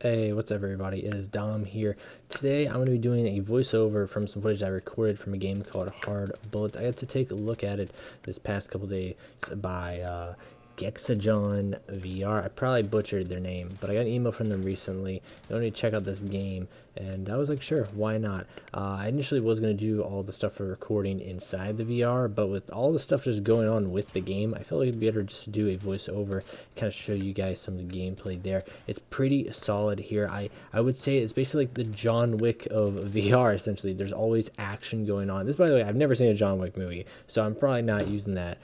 Hey, what's up, everybody? It is Dom here. Today, I'm going to be doing a voiceover from some footage I recorded from a game called Hard Bullets. I got to take a look at it this past couple days by GMR VR. I probably butchered their name, but I got an email from them recently. They wanted to check out this game, and I was like, sure, why not? I initially was going to do all the stuff for recording inside the VR, but with all the stuff just going on with the game, I felt like it'd be better just to do a voiceover, kind of show you guys some of the gameplay there. It's pretty solid here. I would say it's basically like the John Wick of VR, essentially. There's always action going on. This, by the way, I've never seen a John Wick movie, so I'm probably not using that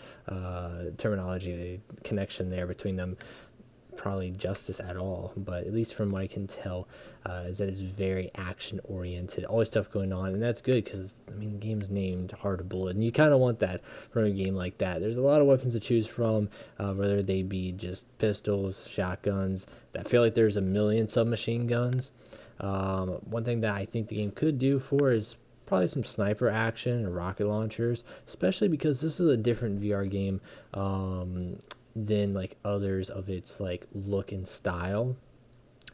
terminology, the connection there between them, probably justice at all, but at least from what I can tell, is that it's very action oriented, always stuff going on, and that's good because I mean the game's named Hard Bullet, and you kind of want that from a game like that. There's a lot of weapons to choose from, whether they be just pistols, shotguns. I feel like there's a million submachine guns. One thing that I think the game could do for is probably some sniper action or rocket launchers, especially because this is a different VR game than like others of its like look and style.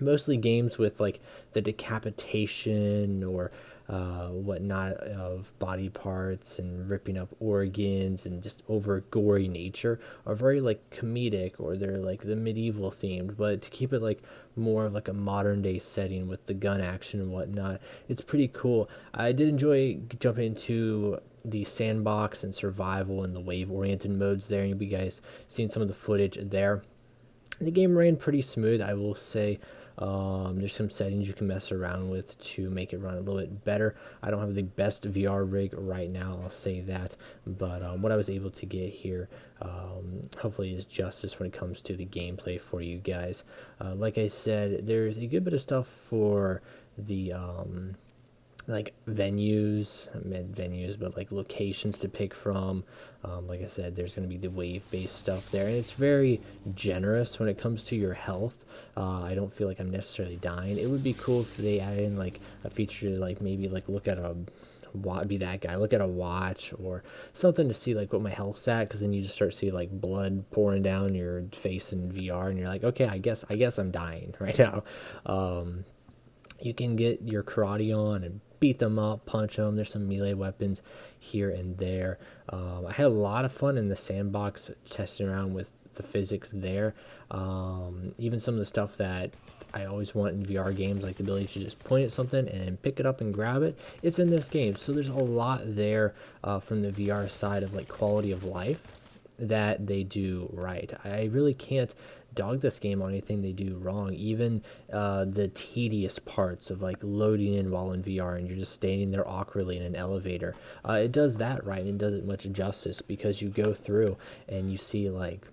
Mostly games with like the decapitation or whatnot of body parts and ripping up organs and just over gory nature are very like comedic, or they're like the medieval themed, but to keep it like more of like a modern day setting with the gun action and whatnot, it's pretty cool. I did enjoy jumping into the sandbox and survival and the wave oriented modes there, and you guys seen some of the footage there. The game ran pretty smooth, I will say. There's some settings you can mess around with to make it run a little bit better. I don't have the best VR rig right now, I'll say that, but what I was able to get here hopefully is justice when it comes to the gameplay for you guys. Like I said, there's a good bit of stuff for the like venues, I meant venues, but like locations to pick from. Like I said, there's going to be the wave-based stuff there, and it's very generous when it comes to your health. I don't feel like I'm necessarily dying. It would be cool if they added in like a feature, like maybe like look at a be that guy, look at a watch or something to see like what my health's at, because then you just start to see like blood pouring down your face in VR, and you're like, okay, I guess I'm dying right now. You can get your karate on and beat them up, punch them. There's some melee weapons here and there. I had a lot of fun in the sandbox testing around with the physics there. Even some of the stuff that I always want in VR games, like the ability to just point at something and pick it up and grab it, it's in this game. So there's a lot there from the VR side of like quality of life that they do right. I really can't dog this game on anything they do wrong. Even the tedious parts of like loading in while in VR and you're just standing there awkwardly in an elevator, it does that right and does it much justice, because you go through and you see like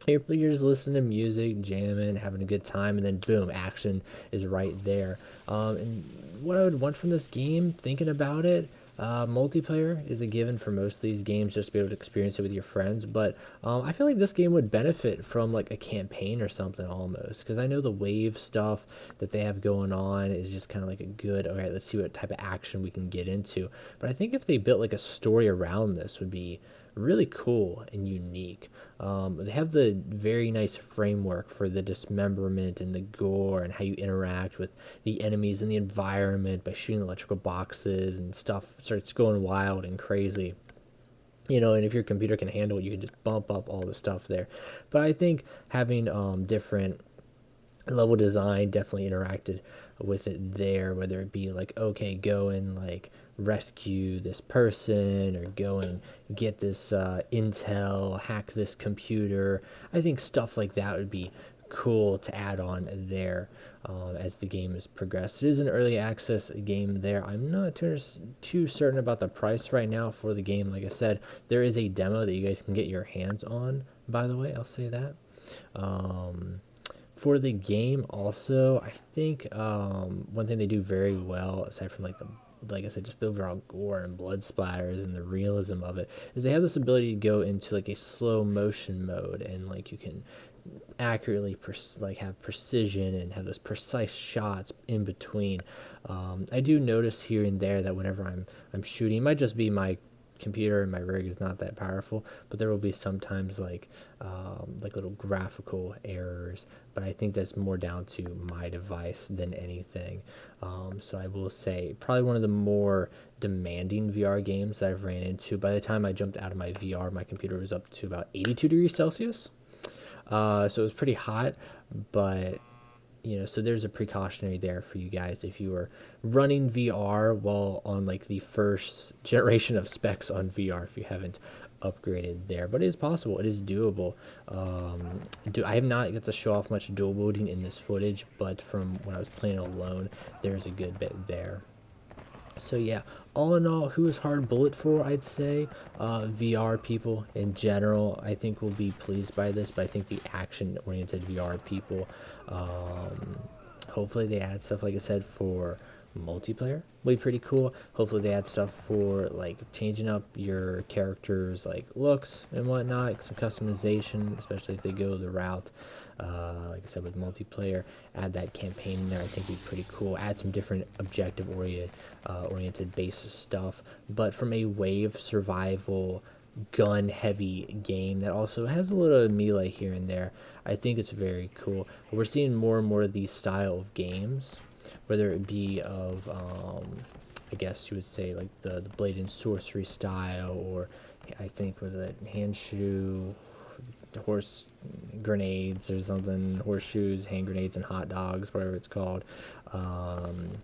you're just listening to music, jamming, having a good time, and then boom, action is right there. And what I would want from this game, thinking about it, multiplayer is a given for most of these games, just to be able to experience it with your friends. But I feel like this game would benefit from like a campaign or something almost, because I know the wave stuff that they have going on is just kind of like a good, all right, let's see what type of action we can get into. But I think if they built like a story around this, would be really cool and unique. They have the very nice framework for the dismemberment and the gore and how you interact with the enemies and the environment by shooting electrical boxes, and stuff starts going wild and crazy. And if your computer can handle it, you can just bump up all the stuff there. But I think having different level design definitely interacted with it there, whether it be like, okay, go and like rescue this person, or go and get this intel, hack this computer. I think stuff like that would be cool to add on there as the game is progressed. It is an early access game there. I'm not too certain about the price right now for the game. Like I said, there is a demo that you guys can get your hands on, by the way, I'll say that. For the game also, I think one thing they do very well, aside from like I said, just the overall gore and blood splatters and the realism of it, is they have this ability to go into like a slow motion mode, and like you can accurately like have precision and have those precise shots in between. I do notice here and there that whenever I'm shooting, it might just be my computer and my rig is not that powerful, but there will be sometimes like little graphical errors, but I think that's more down to my device than anything. So I will say probably one of the more demanding VR games that I've ran into. By the time I jumped out of my VR, my computer was up to about 82 degrees Celsius. So it was pretty hot, but so there's a precautionary there for you guys if you are running VR while on like the first generation of specs on VR, if you haven't upgraded there. But it is possible, it is doable. I have not got to show off much dual wielding in this footage, but from when I was playing alone, there's a good bit there. So yeah, all in all, who is hard bullet for? I'd say VR people in general, I think, will be pleased by this, but I think the action-oriented VR people, hopefully they add stuff, like I said, for multiplayer will be pretty cool. Hopefully they add stuff for like changing up your characters like looks and whatnot, some customization, especially if they go the route like I said with multiplayer. Add that campaign in there, I think would be pretty cool. Add some different objective oriented based stuff, but from a wave survival gun heavy game that also has a little melee here and there, I think it's very cool. We're seeing more and more of these style of games, whether it be of I guess you would say like the blade and sorcery style, or I think was it handshoe, horse grenades or something, horseshoes, hand grenades, and hot dogs, whatever it's called. Trying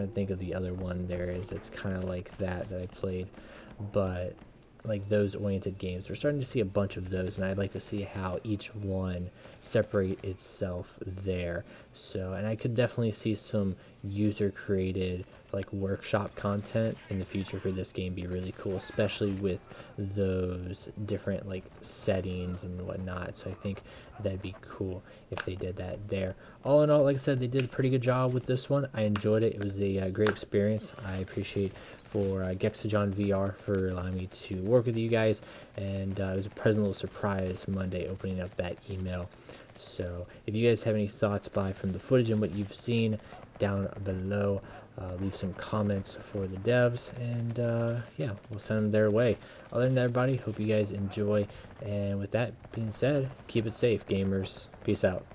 to think of the other one there is it's kind of like that I played, but like those oriented games, we're starting to see a bunch of those, and I'd like to see how each one separate itself there. So, and I could definitely see some user created like workshop content in the future for this game be really cool, especially with those different like settings and whatnot. So I think that'd be cool if they did that there. All in all, like I said, they did a pretty good job with this one. I enjoyed it. It was a great experience. I appreciate for GHGUY VR for allowing me to work with you guys, and it was a pleasant little surprise Monday opening up that email. So if you guys have any thoughts from the footage and what you've seen, down below, leave some comments for the devs, and yeah, we'll send them their way. Other than that, everybody, hope you guys enjoy, and with that being said, keep it safe, gamers. Peace out.